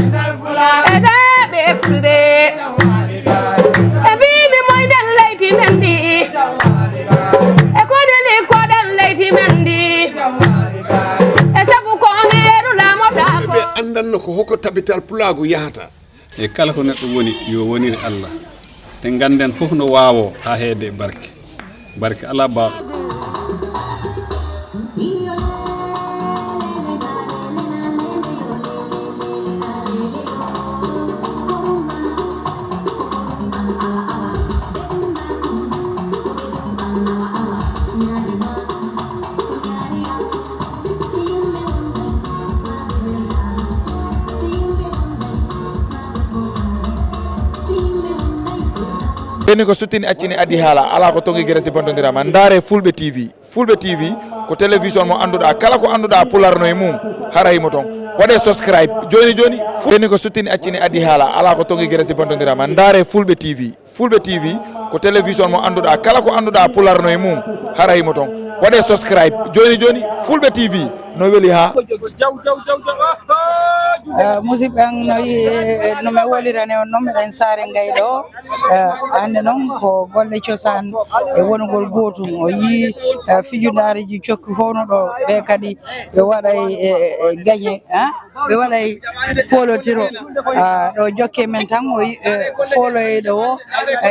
eda be fulbe ebi mi moy den layti mendi e ko ne le ko den layti mendi e sabu ko ngeru la mota ko be andan ko hoko tabital pulago yahata e kala ko neddo woni yo woniri Allah te ganden fof no waawo ha heede barke ala ba ɓeni ko suttini accini adi haala ala ko tongi guere si bontodirama ndaare fulɓe tv ko télévision mo anduɗa kala ko anduɗa pularno e mum harayimo ton waɗe subscribe joni ɓeni ko suttini accini adi haala ala ko tongi guere si bontodirama ndaare fulɓe tv ko télévision mo anduɗa kala ko anduɗa pularno e mum harayimo ton waɗe subscribe joni fulɓe tv no weeli ha musidɓe an no mi wolirani on noon miɗen saare ngayɗo hannde noon ko golle cosaan e wonugol gootum o yii fijundaariji cokki fof no ɗo ɓe kadi ɓe waɗay gagné ɓe waɗay folotiro ɗo jokke men tan o foloyɗo o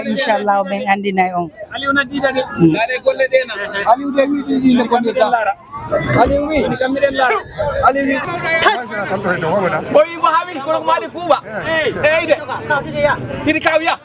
inchallah ɓen anndinay on boy mo hawi ko ma de kuba eyde tiri kawya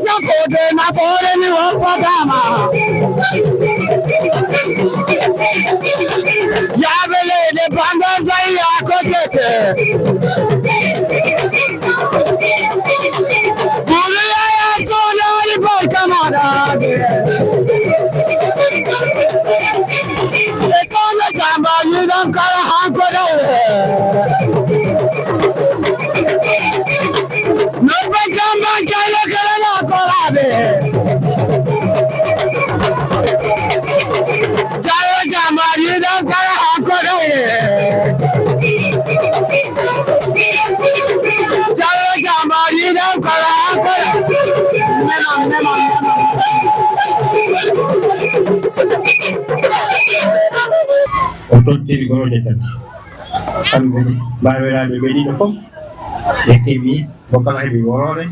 shete na fore ni wapagama ya bele de bando dai ya kotete bulu ya solo ni polkamada eso na tamba ni don kala hanko dai no pagamba kala kala la palabe jalo jamba ni don kala hanko dai jalo jamba ni don kala hanko on tottiri gorode tati kamɓe mbawiraɓe ɓe ɗiɗo fof ɓe keeɓi mo kala heeɓi worore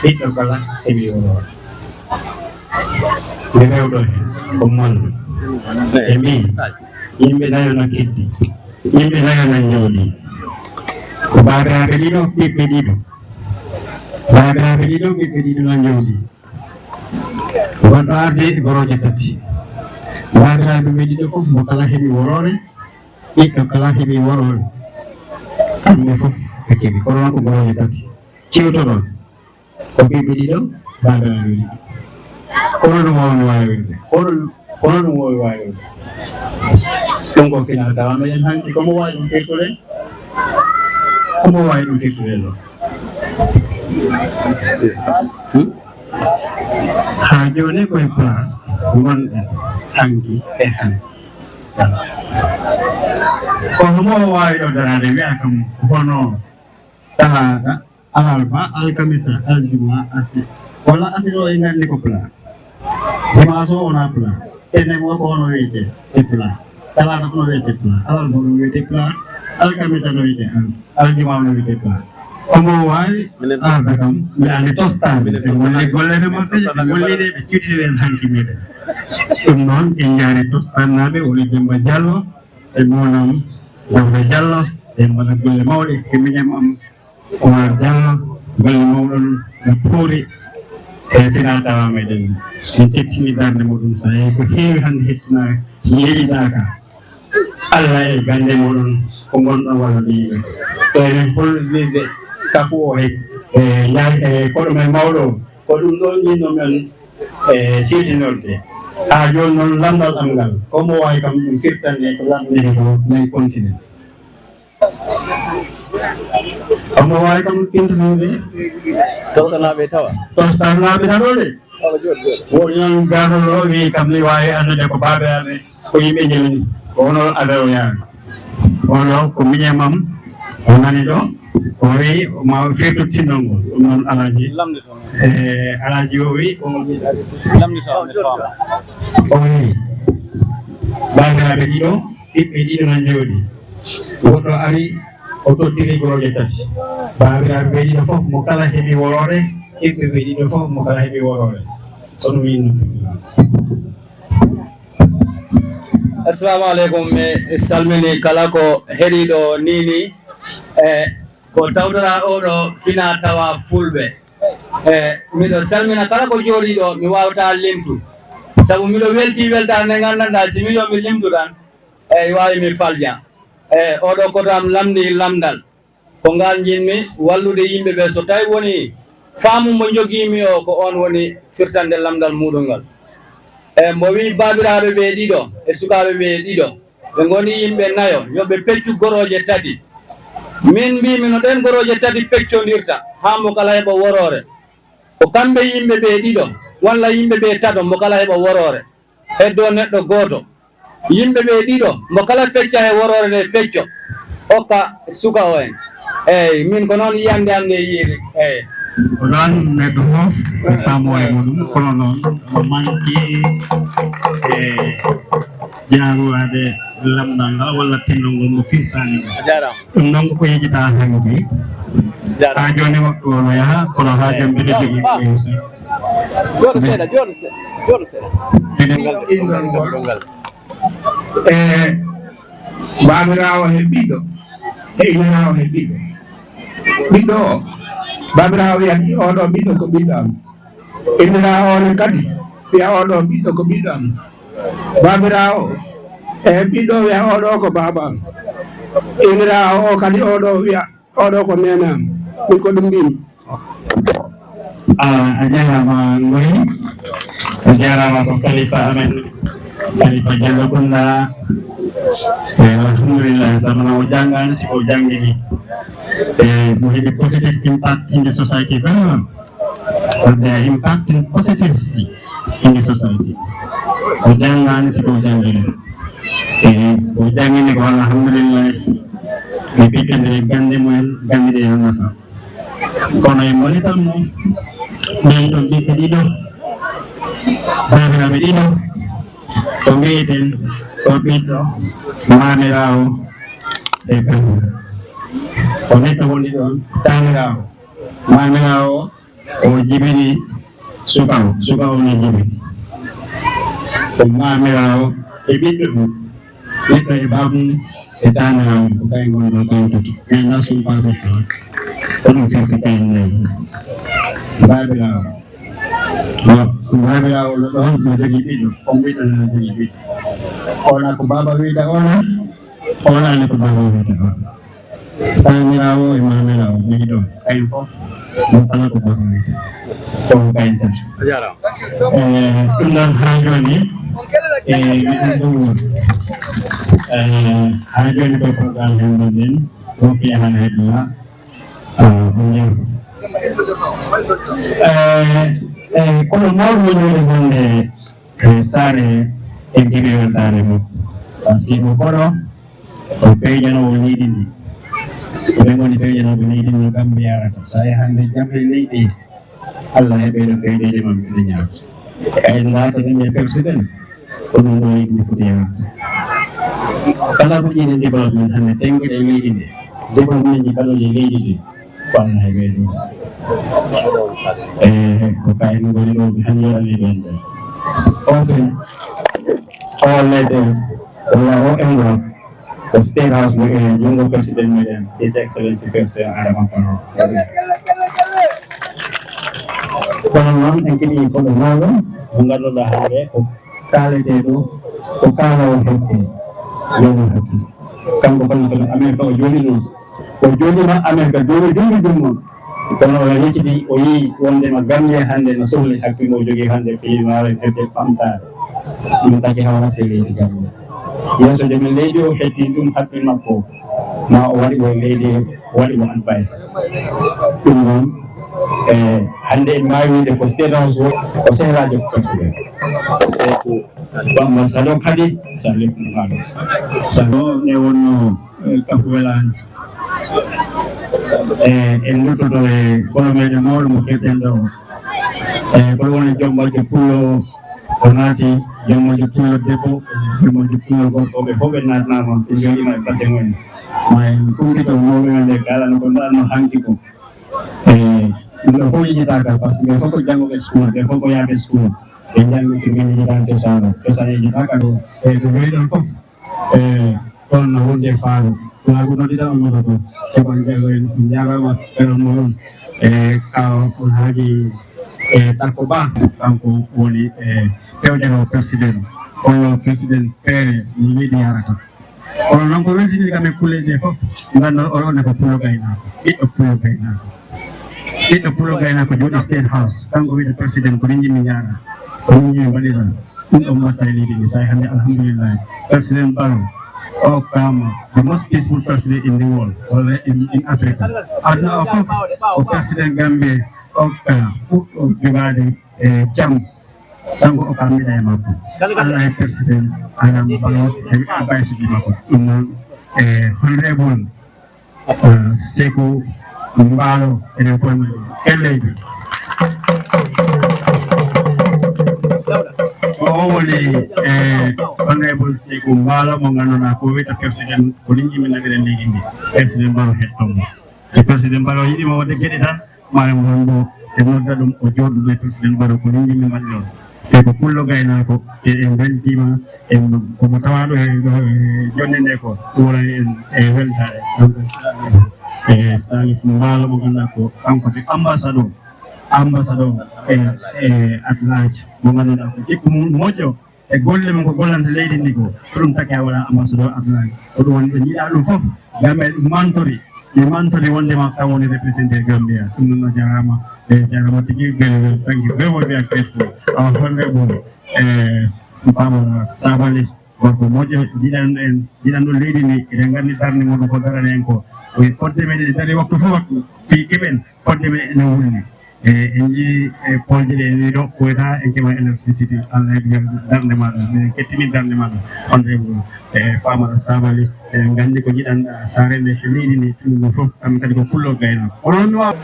ɓiɗɗo kala heeɓi worore nde rewɗo hen ko mandu e min yimɓe nayona keddi yimɓe nayona jooɗi ko babiraɓe ɗiɗo ɓiɓɓe ɗiɗo babiraɓe ɗiɗo ɓiɓɓe ɗiɗo no jooɗi gonɗo arde goroje tati babiraɓe ɓe ɗiɗo fof mo kala heeɓi worore ɓiɗɗo kala heeɓi worore kamɓe fof ɓe keeɓi kono noon ko goroje tati ciwtoɗon ko ɓiɓɓe ɗiɗo babiraɓe ɗiɗo kono ɗum wawno wawirde kono ɗum wowi wawirde ɗum ko final tawa meɗen hanki komo wawi ɗum firtude komo wawi ɗum firtude ɗo ha joni koye place gonɗen hanki e hanki ko homo wawi ɗo darade wiya kam hono talata alarba alkamisa aljuma asi walla asi ɗo e gandi ko plat dimanche o wona plat enen o ko hono wiyete e plat talata kono wiyete plat alarba no wiyete plat alkamisa no wiyete aljuma no wiyete plat omo wawi arde kam mi andi tostade ɓe golli gollede maɓɓe ɓe gollide ɓe ciwtitiɗen hanki meɗen ɗum noon en jaari tostannaɓe woni Demba Diallo e monam Dawda Diallo e mbaɗa golle mawɗe e miñam am Omar Diallo golle mawɗon no puuri e final tawa meɗen en tettini darde muɗum sa yehi ko heewi hande hettina yeeƴidaka Allah e gande moɗon ko gonɗon walla ɗiɓe to enen hollidirde kafu o e koɗo men mawɗo ko ɗum ɗon yinno men e siwtinorde joni noon lamdal am ngal comme o wawi kam ɗum firtande ko lamdiri ko nayi continue omo wawi kam fintude tosanaɓe tawa tostanaɓe taɗo de woni noon garolo wi kam ni wawi andude ko babiraɓe ko yimɓe jelani ko hono affaire o yaari ono ko miñamam o nani ɗo o wi ma firtu tinnol ngol ɗum noon alaji alaji o wi o wi bandiraɓe ɗiɗo ɓiɓɓe ɗiɗo no jooɗi goɗɗo ari o tottiri goroje tati babiraɓe ɓe ɗiɗo fof mo kala heeɓi worore ɓiɓɓe ɓe ɗiɗo fof mo kala heeɓi worore on min assalamu aleykum mi salmini kala ko heɗiɗo nini ko tawtora oɗo fina tawa fulɓe miɗo salmina kala ko jooɗiɗo mi wawata limtu sabu miɗo welti weltare nde gandanɗa si miɗo mi limtu tan eyi wawi mi falja oɗo kotam lamdi lamdal ko ngal jinmi wallude yimɓeɓe so tawi woni faamu mo joguimi o ko on woni firtande lamdal muɗum ngal mbo wi babiraɓe ɓe ɗiɗo e sukaɓe ɓe ɗiɗo ɓe goni yimɓe nayo yoɓe peccu goroje tati min mbimi no ɗen goroje tati peccodirta ha mo kala heɓa worore ko kamɓe yimɓe ɓe ɗiɗo walla yimɓe ɓe tato mo kala heɓa worore heddo neɗɗo goto yimɓe ɓe ɗiɗo mo kala fecca e worore nde fecco hokka suka o en eyyi min ko noon yiyande am nde yiiri eyyi ko ɗon neɗɗo fof famo e muɗum kono noon o manki e jaaruwade lamdal ngal walla tindol ngol mo firtani ɗum noon ko yejita hanki ha joni waktu ono yaha kono ha joni mbiɗo jogui ɓeysa joɗo seeɗa joɗo seeɗa e babirawo he ɓiɗɗo e inirawo he ɓiɗɗo ɓiɗɗo o babirawo wiyat oɗo ɓiɗɗo ko ɓiɗɗo am innirawo one kadi wiya oɗo ɓiɗɗo ko ɓiɗɗo am babirawo e ɓiɗɗo wiya oɗo ko baba am innirawo o kadi oɗo wiya oɗo ko nene am min ko ɗum mbimi a jarama Ngoy a jarama ko kalifa amen kalifa Diallo Gunda alhamdulillah samana o jangani siko jangini mo heɓi positive impact in the society vraiment they are impacting positively in the society o jangani siko jangini o jangini ko alhamdulillah mi ɓikkandiri gande mumen gandide yo nafa kono e molital mo ɓen ɗon ɓiɓɓe ɗiɗo babiraɓe ɗiɗo ko mbiyeten ko ɓiɗɗo mamirawo e bandirawo ko neɗɗo woni ɗon tanirawo mamirawo o jibini sukawo ne jibini ko mamirawo e ɓiɗɗo ɗum neɗɗo e babum e tanirawo ko kay gonɗo kawtati mais nasum babirta ko ɗum firti kayen nayi babirawo babirawo no ɗon no jogui ɓiɗɗo on ɓiɗɗo no jogui ɓiɗɗo ona ko baba wiita onane ko baba wiita ona tanirawo e mamirawo jogui ɗon kayen fof mo kala ko baba wiita ko kayen tati ɗum ɗon ha joni e miɗen ɗum woni ha joni ko programme hemmoɗen woppi han heɗowa on jeeru kono mawɗo woni wonde saare e gueɓe weltare mum par ce que mo koɗo ko peejanowo leydi ndi ɓe goni peejanoɓe leydi ndi kamɓe yarata sa yi hande jamɗe leydi Allah heɓe no peejeje mabɓe ɗe ñaamta kay laata ɗum e persiden ko ɗum ɗo leydi ndi foti yarata kala ko ƴiide développement hande tenggueɗe leydi ndi développement ji kaloje leydi ndi ko Allah heɓe ɗum ko kayno goni ɗo han yorani ɓen ɗo often all letters walla o envelope ko state house mo e jungo président meɗen his excellency président Adama Barrow kono noon en keeɗi koɗo mawɗo mo ganduɗa hande ko kalete ɗo ko kalawo heɓte yono heɓte kanko kono Amerique o jooɗi ɗum o jooɗima Amerique jooɗi ɗum noon kono o yecciti o yii wondema Gambia hande no sohli hakkille o jogui hande fi wawen heɓde ɓamtare ɗum taki ha waɗde leydi Gambia yeeso jomin leydi o hetti ɗum hakkil makko ma o waɗi o leydi waɗi mo advice ɗum noon hande en mbawi wiide ko state house o sehrajo président bamba salo kadi salif mbaɗo salo ne wonno kafu welani en luttoto e kono meɗen mawɗo mo keɗɗen ɗo kono woni jommoje pullo o naati jommoje pullo debbo jommoje pullo gorko ɓe fof ɓe natnama ɓe joɗima e passé mumen ma en kumbito mawɓe nde galano ko mbaɗno hanki ko ɗum ɗo fof yejitaka par ce que ɓe fof ko janggoɓe school ɓe fof ko yaaɓe school ɓe jangi so ɓe yejitani cosan yejitaka ɗo e ɓe ɓoyi ɗon fof ɗon no wonde faaru laagu noddiɗa on noto to heɓon jago en jarama ɓeɗon moɗon kaw on haaji Darko Ba kanko woni fewjano président ono président feere no leydi yarata kono noon ko weltini kam e kulle ɗe fof ganduɗa oɗon ko pullo gaynako ɓiɗɗo pullo gaynako jooɗi state house kanko wiide président ko ni jimmi jara ko ni jimmi mbaɗira ɗum ɗon watta e leydi ndi sa hande alhamdulillah président Barrow o kam the most peaceful president in the world or in Africa aduna o fof o président Gambie o ɓurɗo jogade jam kanko o kam miɗa e makko Allah e président Adama Barrow e advice ji makko ɗum noon honorable Sekou Mbalo enen fof men leydi o woni honorable Sekou Mbalo mo ganduɗa ko wiyta président ko ni jimminaɓeɗen leydi ndi président Barrow hettomo so président Barrow yiɗima wadde gueɗe tan manam wonɗo e nodda ɗum o joɗɗuɗo e président Barrow ko ni jimmi mbaɗi ɗon te ko pullo gaynako e en beltima en komo tawaɗo e jonde nde ko ɗum wonani en e weltare donc e Salif Mbalo mo ganduɗa ko kanko de ambassadeur e atlaji mo ganduɗa ko jikku mum moƴƴo e golle mum ko gollanta leydi ndi ko ɗum taki a waɗa ambassadeur atlaji ko ɗum woni ɓe jiiɗa ɗum foof gam e ɗum mantori wondema kam woni représenté Gambia ɗum noon no jarama e jarama tigui very thank you very much we are grateful our honorable Famara Sabali gorko moƴƴo jiɗan ɗo leydi ndi eɗen gandi darde muɗum ko darani en ko fodde meɗen e dari waktu fof waktu fi keɓen fodde meɗen ene wulni en jii polje ɗe ni ɗo koyta en keɓa électricité Allah heɓi darde maɗa minen kettini darde maɗa honorable Famara Sabali eɗen gandi ko jiɗanɗa sa rende e leydi ndi ɗum fof kamɓe kadi ko pullo gaynako onon waw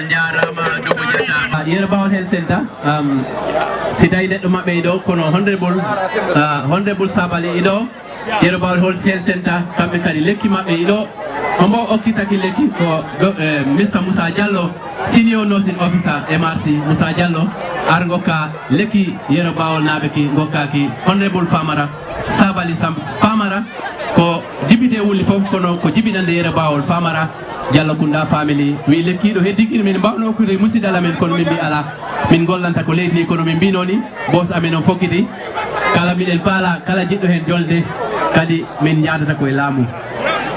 jarama dogo jetta Yerbawol Health Center si tawi neɗɗo maɓɓe ɗo kono honorable Sabali iɗo Yerbawol Health Center kamɓe kadi lekki maɓɓe iɗo ombo okkitaki lekki ko Mr Moussa Diallo senior nursing officer MRC Moussa Diallo ar gokka lekki Yerbawol naɓe ki gokkaki honorable Famara Sabali Famara ko député wulli fof kono ko jibinande Yerbawol Famara Diallo Kounda family wi lekkiɗo heddikiɗo min mbawno okkude musidɗal amen kono min mbi ala min gollanta ko leydi ni kono min mbinoni boss amen on fokkiti kala miɗen paala kala jiɗɗo hen jolde kadi min jadata koye laamu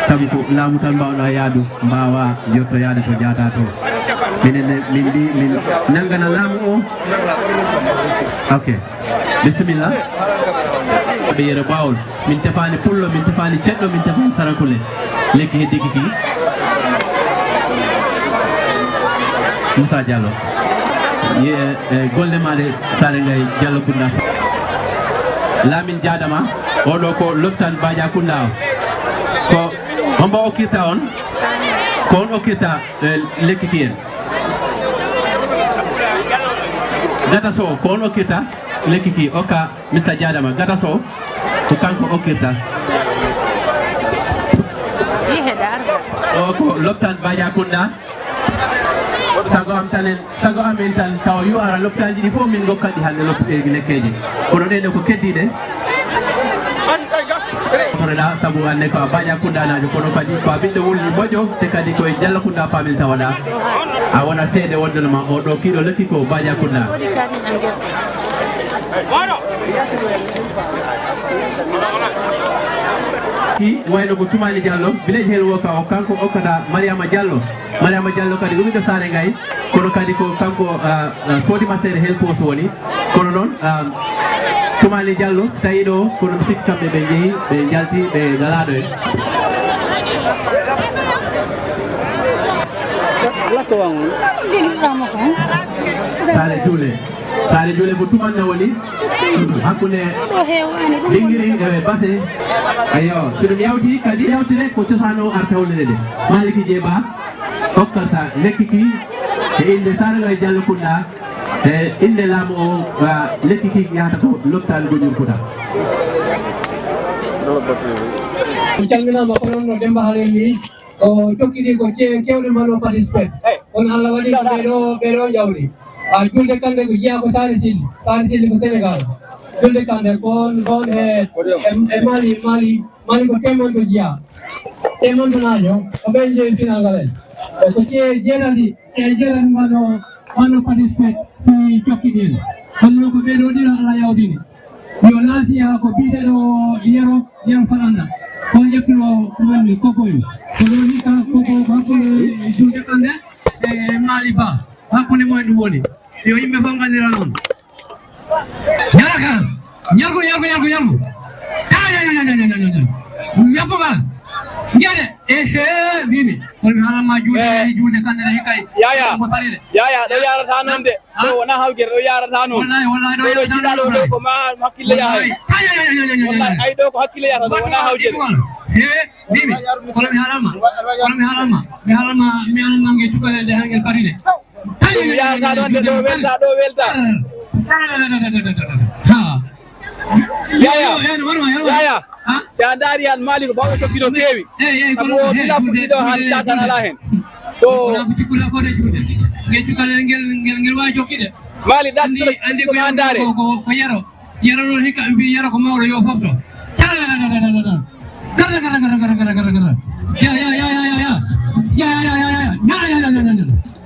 sabu ko laamu tan mbawɗa yaadu mbawa jotto yaade to jata to minen min mbi min nangana laamu o ok bisimilla ɓe Yerbawol min tefani pullo min tefani ceɗɗo min tefani sarakule lekki heddiki ki Moussa Diallo golle maɗe sare ngay Diallo Kounda Lamin Diadama oɗo ko loptan Badia Kounda o ko hombo okkirta on ko on okkirta lekki ki en gata so ko on okkirta lekki ki okka Mr Diadama gata so ko kanko okkirta o ko loptan Badia Kounda sago amen tan taw yu ara loptaji ɗi fof min gokkadi hande lekkeji kono ɗeɗe ko keddiɗe toreɗa saabu hande ko a Badia Kounda najo kono kadi ko a ɓiɗɗo wulni moƴƴo te kadi koye Diallo Kounda famille tawaɗa a wona seede wondonoma o ɗo kiɗo lekki ko Badia Kounda ki wayno ko Tumani Diallo village hel woka o kanko okkata Mariama Diallo kadi ɗumiɗo sare ngay kono kadi ko kanko sodima seede hel poso woni kono noon Tumani Diallo so tawi ɗo kono mi sikki kamɓe ɓe jeehi ɓe jalti ɓe galaɗo en sare juule ko tumanna woni hakkude Lingiri e Basse ayo so ɗum yawti kadi yawtire ko cosaan o arta wonde de Maliki Jeeba hokkata lekki ki e inde Saranga e Diallo Kounda e inde laamu o lekki ki yahata ko loptal Goƴol Kouta calminama ko noon no Demba Halel ni o tokkidi ko kewɗe mano participate kono Allah waɗi ko ɓeɗo jawdi julde kande ko jiya ko Sare Silli ko Sénégal julde kande kon e Mali ko temanto jiya temanto najo ko ɓen jeeyi final galen ko jeerandi mano participate fi cokkiɗin kono ko ɓeɗo ɗiɗo Allah yawdini yo laasi ha ko biɗeɗo yero fananda kon ƴettuno ɗumanni kokoyu ko ɗo ni ka koko hakkude julde kande e Mali Ba hakkude mumen ɗum woni yo yimɓe fof gandira noon ñargo yappogal gueɗe ehe mbimi kono mi halanma julde kandene hikkay yaya ɗo yarata noon de ɗo wona hawguere ɗo yarata noon wallahi ɗo jiɗaɗo ɗo ko ma hakkille yaha wallahi ay ɗo ko hakkille yahata ɗo wona hawguere he mbimi kono mi halanma ngue cukalelde hangel paride yarata ɗon de ɗo welta yaya si a daari han Mali ko bawɗo tokki no feewi sabu o bila fuɗɗiɗo han catan ala hen to cikkula ko de juude cukalel ngel wawi jokkiɗe Mali andi ko andare ko yero ɗon hikka ɓe mbi yero ko mawɗo yo fofto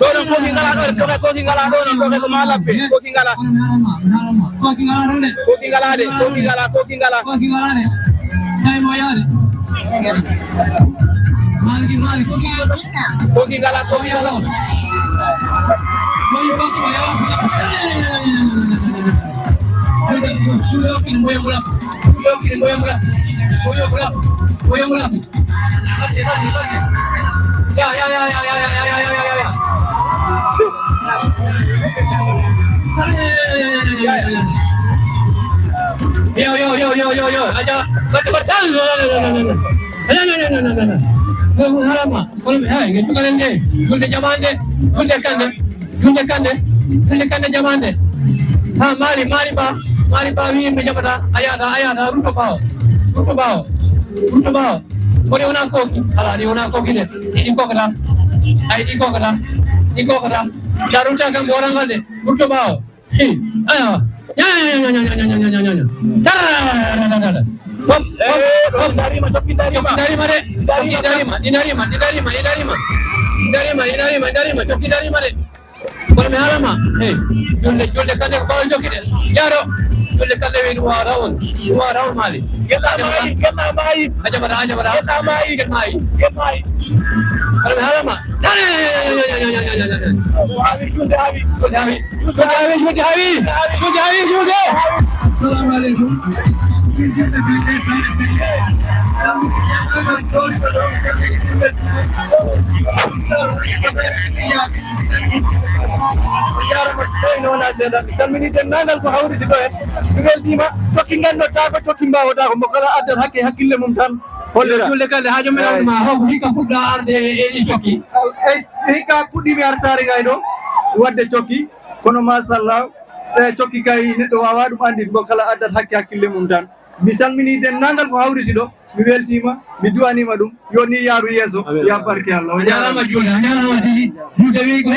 ɗoɗon koki ngala ɗo koki ngala ɗo noon koke ko ma labbe koki ngala de koki ngala tawi mo yaade maliki koki ngala Yo, aja, betul. Dogo harama. Kono hay ngi tukalende. Julde jamande. Julde kande jamande. Ha mari ba wi me jabata ayada ruto bao. Kone una koki. Ala ni una koki de. Ini kokata. Ai di kokata. Daruta kan orang ngade. Ruto bao. Aya. Ya. Dari Kalau mehalama, julle kande ko bawo jokide. Yaro, julle kande wi dua raun mali. Kena mai. Aja bara. Kena mai. Kalau mehalama. Julle habi. Assalamualaikum. Julle kande hajo men ma ho hika fudda arde eni tokki hika puddi mi arsare gaydo wadde tokki kono masallah tokki kay neddo wawa dum andi go kala addat hakkille mum tan mi salmini den nangal ko hawriti do mi weltima mi duwanima dum yoni yaru yeso ya barke Allah nyalama digi jude wi ko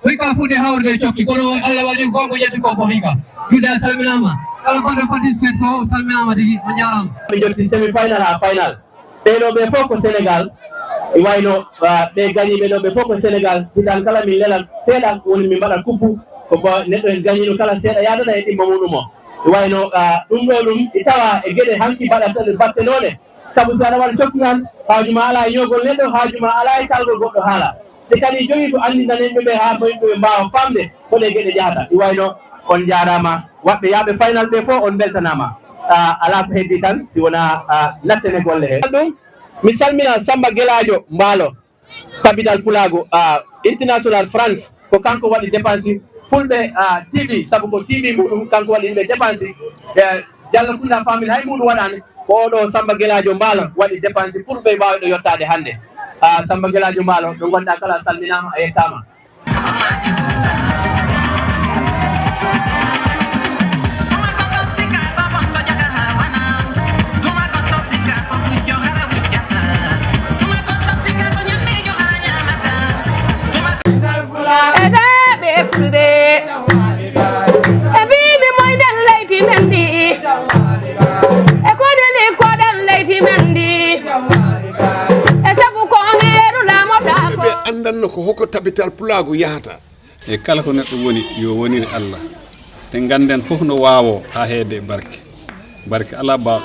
hika fudde hawrde tokki kono Allah wadi ko ko yetti ko hika jude salminama kala ko participate so salminama digi on nyalama mi jotti semi final ha final ɓeɗo ɓe fof ko Sénégal wayno ɓe gañi ɓeɗo ɓe fof ko Sénégal hitan kala min lelal seeɗa woni min mbaɗa kuppu ko neɗɗo en gañino kala seeɗa yadana e ɗimma muɗum o wayno ɗum ɗo ɗum tawa e gueɗe hanki baɗataɗe battenode saabu so aɗa waɗa tokki han haajuma ala e ñogol neɗɗo haajuma ala e kalgol goɗɗo haala te kadi jogui ko andinanenɓe ɓe ha moyɓe mbawa famde hoɗe gueɗe jahata ɗi wayno on jarama waɓɓe yaaɓe final ɓe fof on beltanama ala ko heddi tan si wona nattene golle he ɗum mi salmina Samba Guelajo Mbaalo capital Pulago international France ko kanko waɗi dépense fulɓe TV sabu ko TV muɗum kanko waɗi yimɓe dépense Diallo Kunda famille hay muɗum waɗani ko oɗo Samba Guelajo Mbaalo waɗi dépense pour ɓe mbawɗo yettade hannde Samba Guelajo Mbaalo ɗo gonɗa kala salminama a yettama andanno ko hokko tabital pulago yahata e kala ko neɗɗo woni yo wonire Allah te ganden fof no wawo ha heede barke ala ba